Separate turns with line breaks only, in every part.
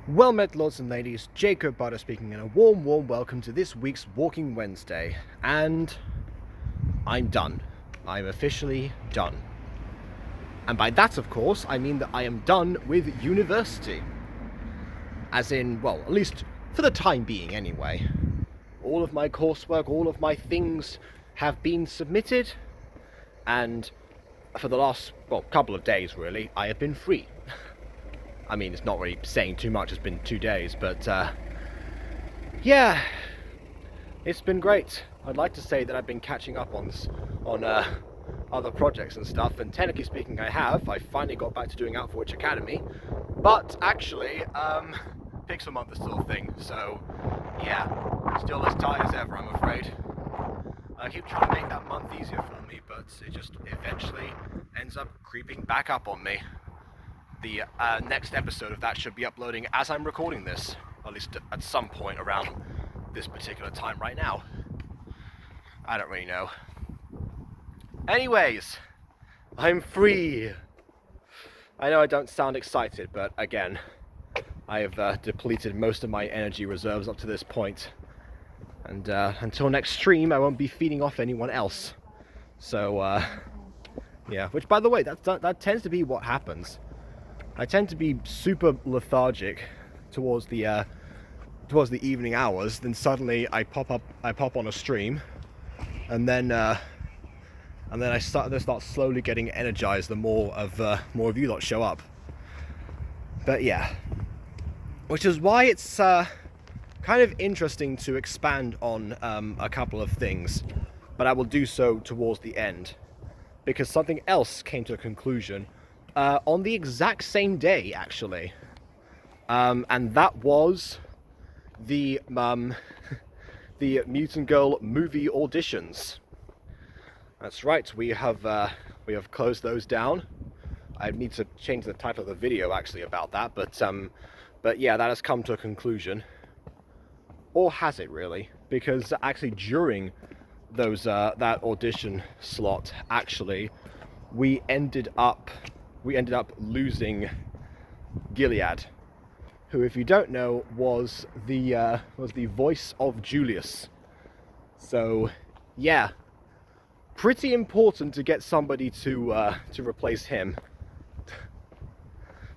Well met, lords and ladies, Jacob Butter speaking, and a warm welcome to this week's Walking Wednesday. And I'm done. I'm officially done. And by that, of course, I mean that I am done with university. As in, well, at least for the time being anyway. All of my coursework, all of my things have been submitted, and for the last, couple of days really, I have been free. I mean, it's not really saying too much, it's been 2 days, but yeah, it's been great. I'd like to say that I've been catching up on other projects and stuff, and technically speaking I have. I finally got back to doing Outforge Academy, but actually, Pixelmonth is still a thing, so yeah, still as tight as ever, I'm afraid. I keep trying to make that month easier for me, but it just eventually ends up creeping back up on me. The next episode of that should be uploading as I'm recording this, at least at some point around this particular time right now. I don't really know. Anyways, I'm free. I know I don't sound excited, but again, I have depleted most of my energy reserves up to this point. And until next stream, I won't be feeding off anyone else. So, yeah, which by the way, that tends to be what happens. I tend to be super lethargic towards the evening hours. Then suddenly I pop on a stream, and then I start slowly getting energized. The more of you lot show up. But yeah, which is why it's kind of interesting to expand on a couple of things, but I will do so towards the end, because something else came to a conclusion. On the exact same day, actually, and that was the the Mutant Girl movie auditions. That's right, we have closed those down. I need to change the title of the video actually about that, but yeah, that has come to a conclusion, or has it really? Because actually during those that audition slot, actually, we ended up losing Gilead, who, if you don't know, was the voice of Julius. So, yeah, pretty important to get somebody to replace him.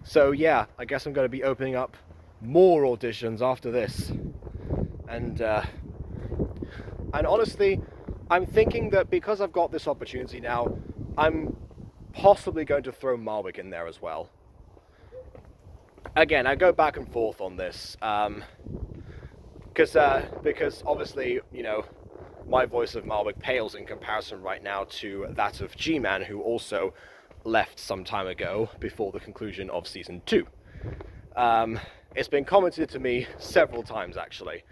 So yeah, I guess I'm going to be opening up more auditions after this, and honestly, I'm thinking that because I've got this opportunity now, I'm possibly going to throw Marwick in there as well. Again, I go back and forth on this, because obviously, you know, my voice of Marwick pales in comparison right now to that of G-Man, who also left some time ago before the conclusion of Season 2. It's been commented to me several times, actually.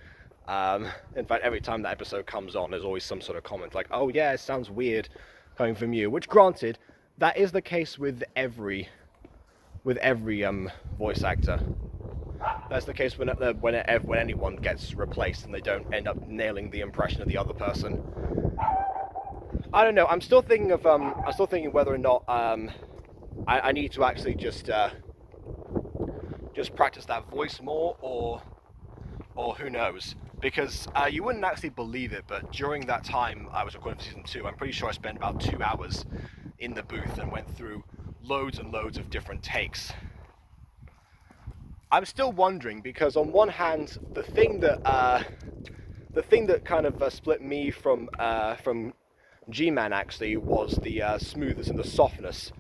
In fact, every time that episode comes on, there's always some sort of comment like, oh yeah, it sounds weird coming from you, which, granted, that is the case with every voice actor. That's the case when anyone gets replaced and they don't end up nailing the impression of the other person. I don't know. I'm still thinking whether or not I need to actually just practice that voice more, or who knows? Because you wouldn't actually believe it, but during that time I was recording for Season 2, I'm pretty sure I spent about 2 hours in the booth and went through loads and loads of different takes. I'm still wondering, because on one hand, the thing that kind of split me from G-Man actually was the smoothness and the softness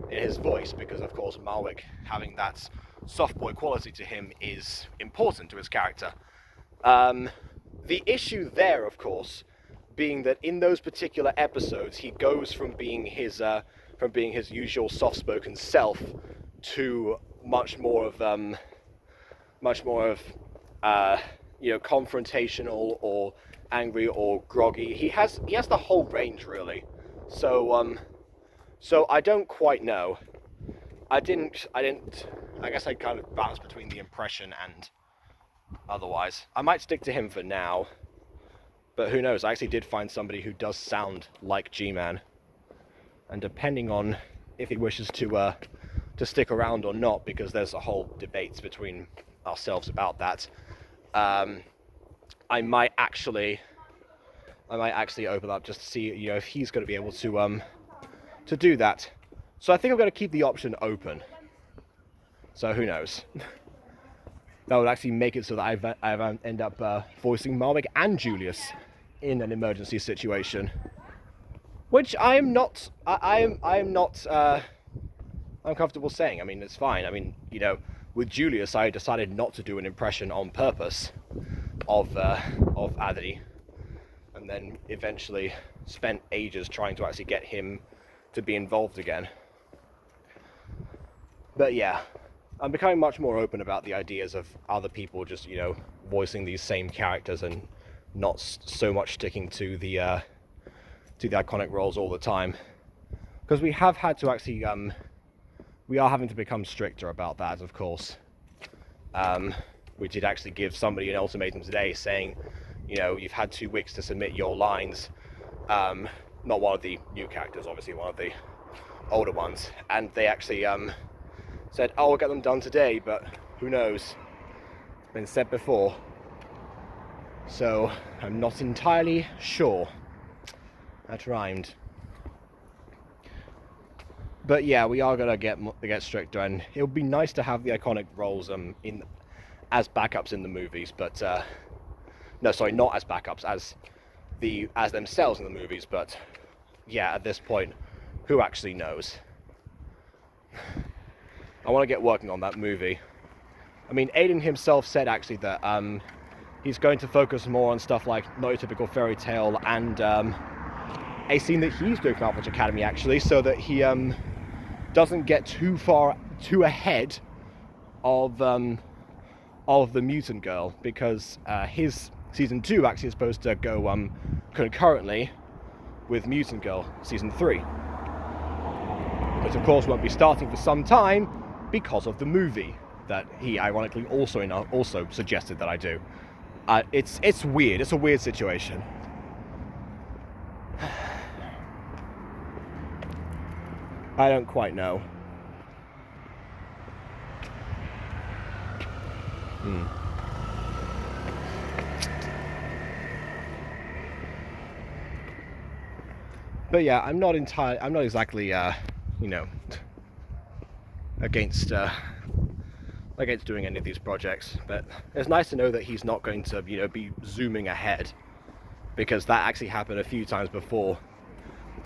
in his voice, because of course Marwick having that soft boy quality to him is important to his character. The issue there, of course, being that in those particular episodes he goes from being his usual soft-spoken self to much more of confrontational or angry or groggy. He has the whole range, really. So I don't quite know. I guess I kind of balanced between the impression and otherwise. I might stick to him for now, but who knows? I actually did find somebody who does sound like G-Man, and depending on if he wishes to to stick around or not, because there's a whole debate between ourselves about that. I might actually open up just to see, you know, if he's going to be able to do that. So I think I'm going to keep the option open. So who knows? That would actually make it so that I end up voicing Marwick and Julius in an emergency situation, which I am not uncomfortable saying. I mean, it's fine. I mean, you know, with Julius, I decided not to do an impression on purpose of Adri, and then eventually spent ages trying to actually get him to be involved again. But yeah, I'm becoming much more open about the ideas of other people just, you know, voicing these same characters and not so much sticking to the iconic roles all the time, because we have had to actually we are having to become stricter about that, of course. We did actually give somebody an ultimatum today saying, you know, you've had 2 weeks to submit your lines. Not one of the new characters, obviously, one of the older ones. And they actually said, oh, we'll get them done today, but who knows? Been said before. So I'm not entirely sure. That rhymed. But yeah, we are gonna get stricter, and it would be nice to have the iconic roles in as backups in the movies, but no, sorry, not as backups, as themselves in the movies. But yeah, at this point, who actually knows? I want to get working on that movie. I mean, Aiden himself said actually that he's going to focus more on stuff like Not Your Typical Fairy Tale and a scene that he's doing for Outwatch Academy, actually, so that he doesn't get too ahead of the Mutant Girl, because his season 2 actually is supposed to go concurrently with Mutant Girl season 3, which of course won't be starting for some time because of the movie that he ironically also suggested that I do. It's weird. It's a weird situation. I don't quite know. But yeah, I'm not exactly, you know, against doing any of these projects. But it's nice to know that he's not going to, you know, be zooming ahead, because that actually happened a few times before.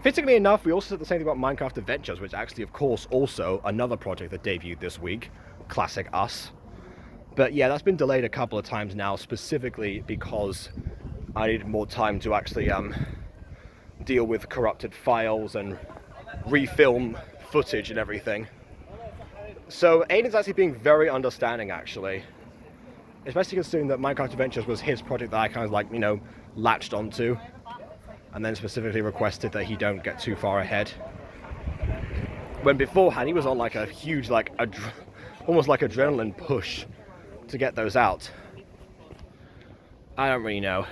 Fittingly enough, we also said the same thing about Minecraft Adventures, which actually, of course, also another project that debuted this week. Classic us. But yeah, that's been delayed a couple of times now, specifically because I needed more time to actually deal with corrupted files and refilm footage and everything. So Aiden's actually being very understanding, actually. Especially considering that Minecraft Adventures was his project that I kind of, like, you know, latched onto, and then specifically requested that he don't get too far ahead. When beforehand he was on like a huge, like, almost like adrenaline push to get those out. I don't really know.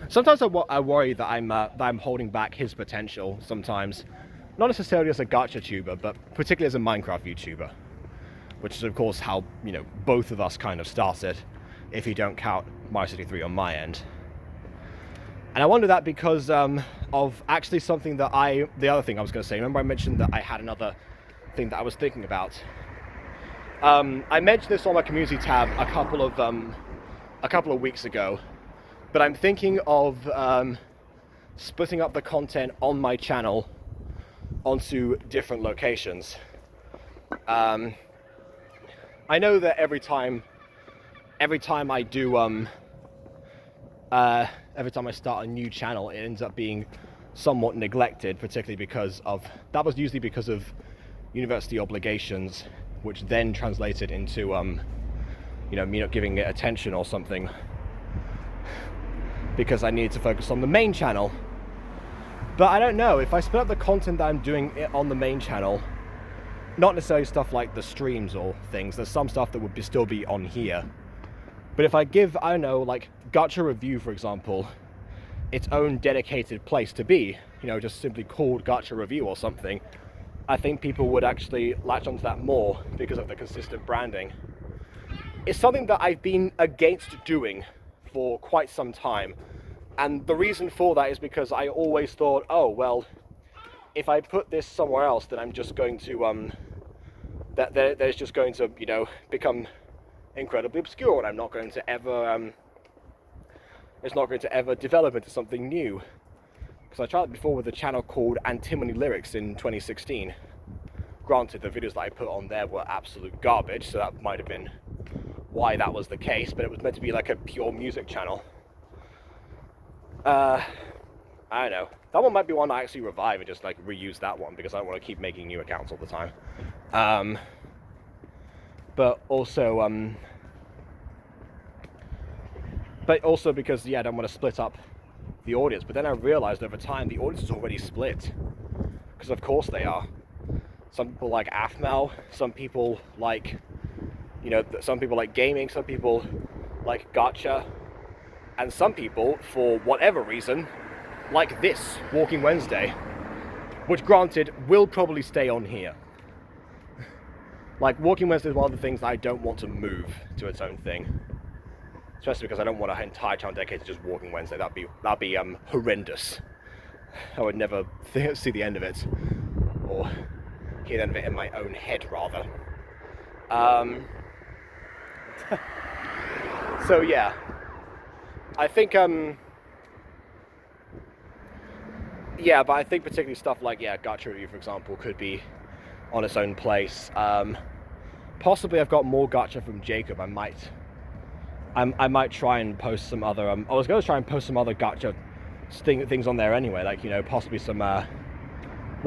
Sometimes I worry that I'm holding back his potential sometimes. Not necessarily as a gacha tuber, but particularly as a Minecraft YouTuber. Which is of course how, you know, both of us kind of started, if you don't count Mario 63 on my end. And I wonder that because of actually something that the other thing I was going to say. Remember I mentioned that I had another thing that I was thinking about. I mentioned this on my community tab a couple of weeks ago, but I'm thinking of splitting up the content on my channel onto different locations. I know that every time I do every time I start a new channel, it ends up being somewhat neglected, particularly because that was usually because of university obligations, which then translated into you know, me not giving it attention or something, because I needed to focus on the main channel. But I don't know, if I split up the content that I'm doing on the main channel, not necessarily stuff like the streams or things, there's some stuff that would still be on here. But if I give, I don't know, like Gacha Review, for example, its own dedicated place to be, you know, just simply called Gacha Review or something, I think people would actually latch onto that more because of the consistent branding. It's something that I've been against doing for quite some time. And the reason for that is because I always thought, oh, well, if I put this somewhere else, then I'm just going to, there's just going to, become incredibly obscure, and I'm not going to ever, it's not going to ever develop into something new. Because I tried it before with a channel called Antimony Lyrics in 2016. Granted, the videos that I put on there were absolute garbage, so that might have been why that was the case, but it was meant to be like a pure music channel. I don't know. That one might be one I actually revive and just like reuse that one, because I don't want to keep making new accounts all the time. But also because, yeah, I don't want to split up the audience. But then I realized over time the audience is already split, because of course they are. Some people like Aphmau, some people like, some people like gaming, some people like gacha, and some people, for whatever reason, like this, Walking Wednesday, which granted will probably stay on here. Like, Walking Wednesday is one of the things that I don't want to move to its own thing. Especially because I don't want an entire channel dedicated to just Walking Wednesday. That'd be horrendous. I would never see the end of it, or hear the end of it in my own head, rather. So yeah, I think yeah, but I think particularly stuff like, yeah, Gacha Review, for example, could be on its own place. Possibly I've got more Gacha from Jacob. I might try and post some other, I was going to try and post some other Gacha things on there anyway, like, possibly some,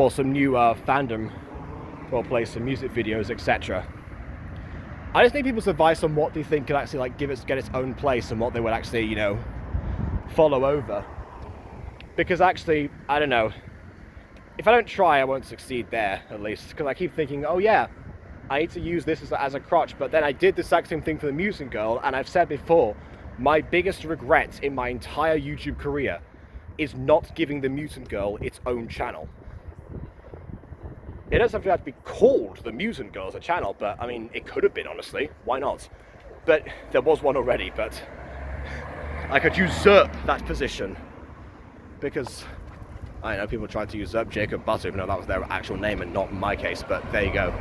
some new fandom roleplay, some music videos, etc. I just need people's advice on what they think could actually, like, get its own place, and what they would actually, follow over. Because actually, I don't know, if I don't try, I won't succeed there, at least, because I keep thinking, oh yeah, I need to use this as a crutch, but then I did the exact same thing for the Mutant Girl, and I've said before, my biggest regret in my entire YouTube career is not giving the Mutant Girl its own channel. It doesn't have to be called the Mutant Girl as a channel, but I mean, it could have been, honestly. Why not? But there was one already, but I could usurp that position. Because, I know people tried to usurp Jacob Butter, even though that was their actual name and not in my case, but there you go.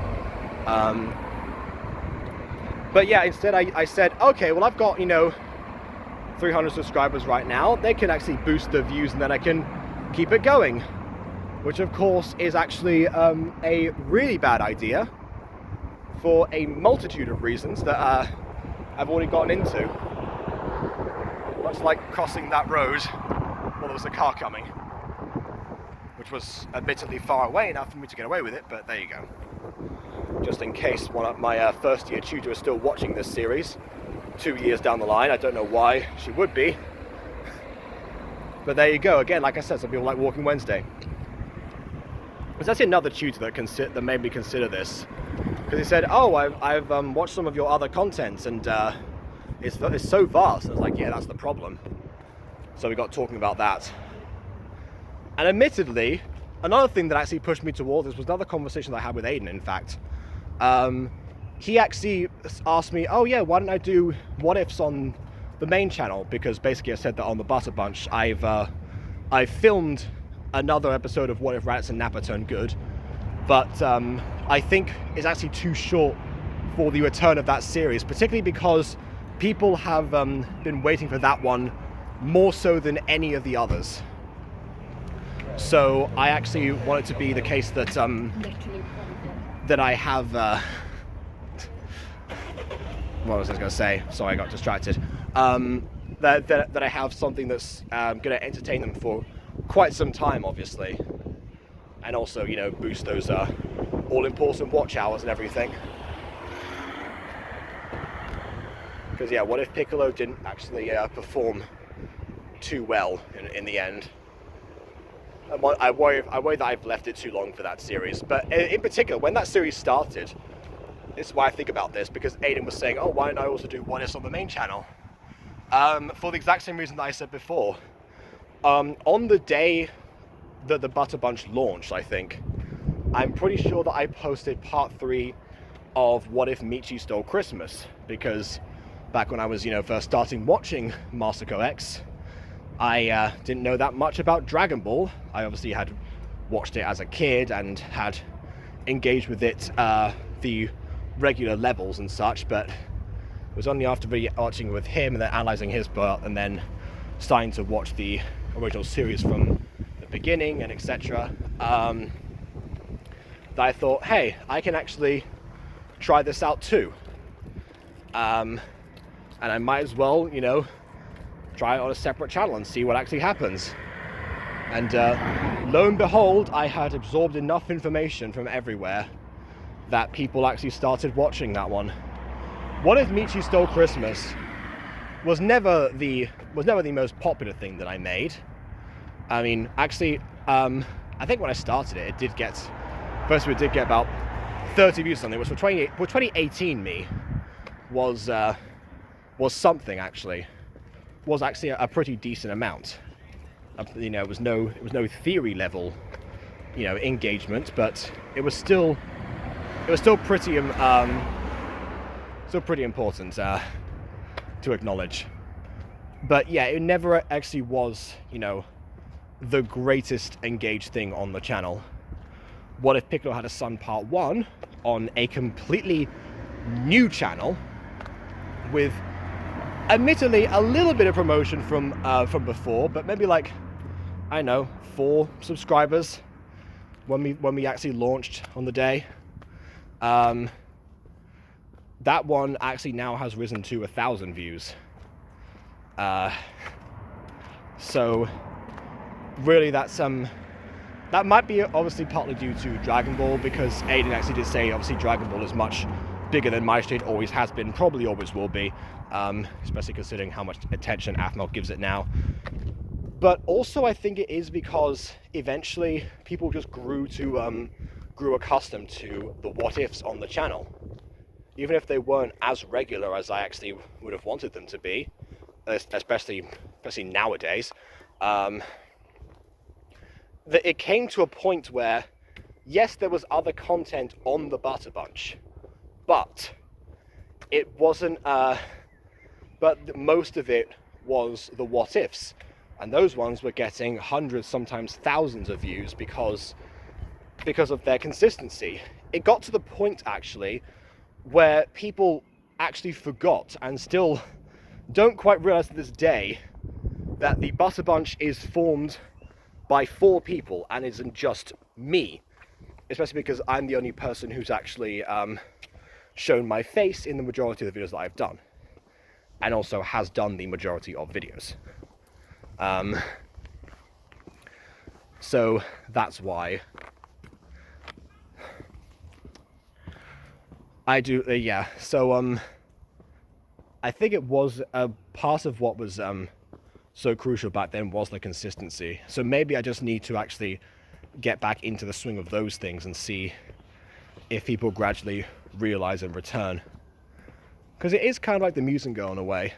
But yeah, instead I said, okay, well, I've got, 300 subscribers right now. They can actually boost the views, and then I can keep it going. Which, of course, is actually a really bad idea for a multitude of reasons that I've already gotten into. Much like crossing that road while there was a car coming, which was admittedly far away enough for me to get away with it, but there you go. Just in case one of my first-year tutor is still watching this series 2 years down the line. I don't know why she would be. But there you go. Again, like I said, some people like Walking Wednesday. There's actually another tutor that made me consider this, because he said, oh, I've watched some of your other content, and it's so vast. And I was like, yeah, that's the problem. So we got talking about that. And admittedly, another thing that actually pushed me towards this was another conversation that I had with Aiden, in fact. He actually asked me, oh yeah, why don't I do what ifs on the main channel? Because basically I said that on the Butter Bunch, I've filmed another episode of What If Rats and Nappa Turned Good, but I think it's actually too short for the return of that series, particularly because people have been waiting for that one more so than any of the others. So I actually want it to be the case that that I have what was I going to say? Sorry, I got distracted. That I have something that's going to entertain them for quite some time, obviously, and also, boost those all-important watch hours and everything. Because yeah, what if Piccolo didn't actually perform too well in the end? I worry that I've left it too long for that series. But in particular, when that series started, this is why I think about this, because Aiden was saying, oh, why don't I also do What Ifs on the main channel? For the exact same reason that I said before. On the day that the Butter Bunch launched, I think, I'm pretty sure that I posted part 3 of What If Michi Stole Christmas, because back when I was, first starting watching Masako X, I didn't know that much about Dragon Ball. I obviously had watched it as a kid and had engaged with it the regular levels and such, but it was only after watching with him and then analysing his part and then starting to watch the original series from the beginning and etc. That I thought, hey, I can actually try this out too. And I might as well, try it on a separate channel and see what actually happens. And lo and behold, I had absorbed enough information from everywhere that people actually started watching that one. What If Michi Stole Christmas was never the most popular thing that I made. I mean, actually, I think when I started it, it did get about 30 views or something, which for 2018 me was something actually. Was actually a pretty decent amount. It was no theory level, engagement, but it was still pretty important to acknowledge. But yeah, it never actually was, the greatest engaged thing on the channel. What If Piccolo Had a Son Part 1 on a completely new channel with admittedly a little bit of promotion from before, but maybe like, I don't know, 4 subscribers when we actually launched on the day. That one actually now has risen to 1,000 views. So really that might be obviously partly due to Dragon Ball, because Aiden actually did say obviously Dragon Ball is much bigger than My Street always has been, probably always will be, especially considering how much attention Aphmau gives it now. But also I think it is because eventually people just grew accustomed to the what ifs on the channel. Even if they weren't as regular as I actually would have wanted them to be, especially nowadays, it came to a point where, yes, there was other content on the Butter Bunch, but it wasn't, but most of it was the what ifs, and those ones were getting hundreds, sometimes thousands of views because of their consistency. It got to the point actually where people actually forgot, and still don't quite realize to this day, that the Butter Bunch is formed by 4 people and isn't just me, especially because I'm the only person who's actually shown my face in the majority of the videos that I've done, and also has done the majority of videos. So that's why I do, yeah. So I think it was part of what was so crucial back then was the consistency. So maybe I just need to actually get back into the swing of those things and see if people gradually realize and return. Because it is kind of like the Musengo in a way.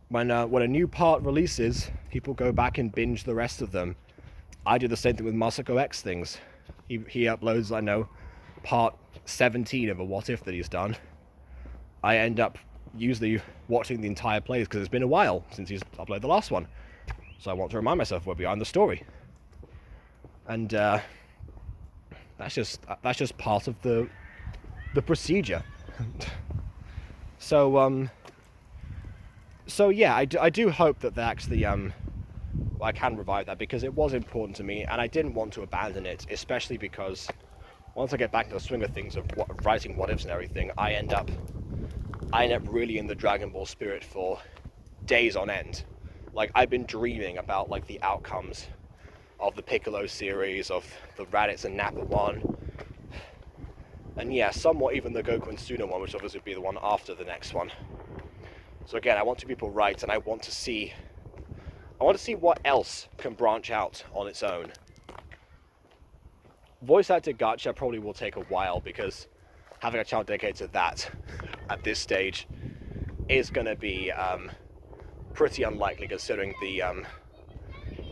When a new part releases, people go back and binge the rest of them. I do the same thing with Masako X things. He uploads, I know, part 17 of a what if that he's done. I end up usually watching the entire plays because it's been a while since he's uploaded the last one. So I want to remind myself where we are in the story. And that's just part of the procedure. So yeah, I do hope that they actually I can revive that, because it was important to me and I didn't want to abandon it, especially because once I get back to the swing of things of writing what ifs and everything, I end up really in the Dragon Ball spirit for days on end. Like, I've been dreaming about like the outcomes of the Piccolo series, of the Raditz and Nappa one, and yeah, somewhat even the Goku and Suna one, which obviously would be the one after the next one. So again, I want to be people right, and I want to see what else can branch out on its own. Voice acted gacha probably will take a while, because having a channel dedicated to that at this stage is going to be pretty unlikely, considering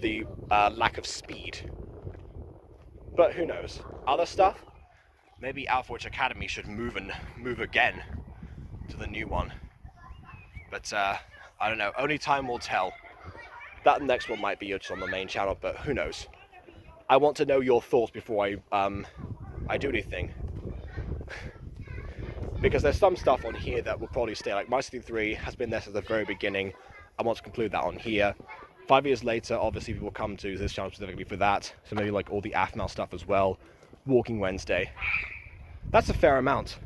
the lack of speed. But who knows? other stuff, maybe Alpha Witch Academy should move again to the new one. But I don't know, only time will tell. That next one might be just on the main channel, but who knows. I want to know your thoughts before I do anything. Because there's some stuff on here that will probably stay, like Mario City 3 has been there since the very beginning. I want to conclude that on here. 5 years later, obviously people come to this channel specifically for that, so maybe like all the Aphmau stuff as well. Walking Wednesday. That's a fair amount.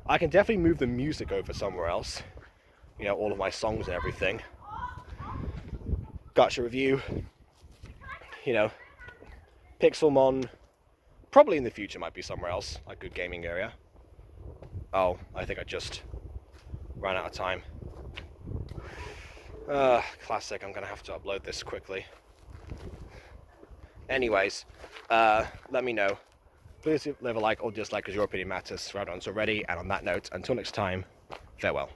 I can definitely move the music over somewhere else. You know, all of my songs and everything. Gacha Review. You know, Pixelmon. Probably in the future might be somewhere else, like Good Gaming Area. Oh, I think I just ran out of time. Classic, I'm gonna have to upload this quickly. Anyways, let me know. Please leave a like or dislike, because your opinion matters. Right on, so ready. And on that note, until next time, farewell.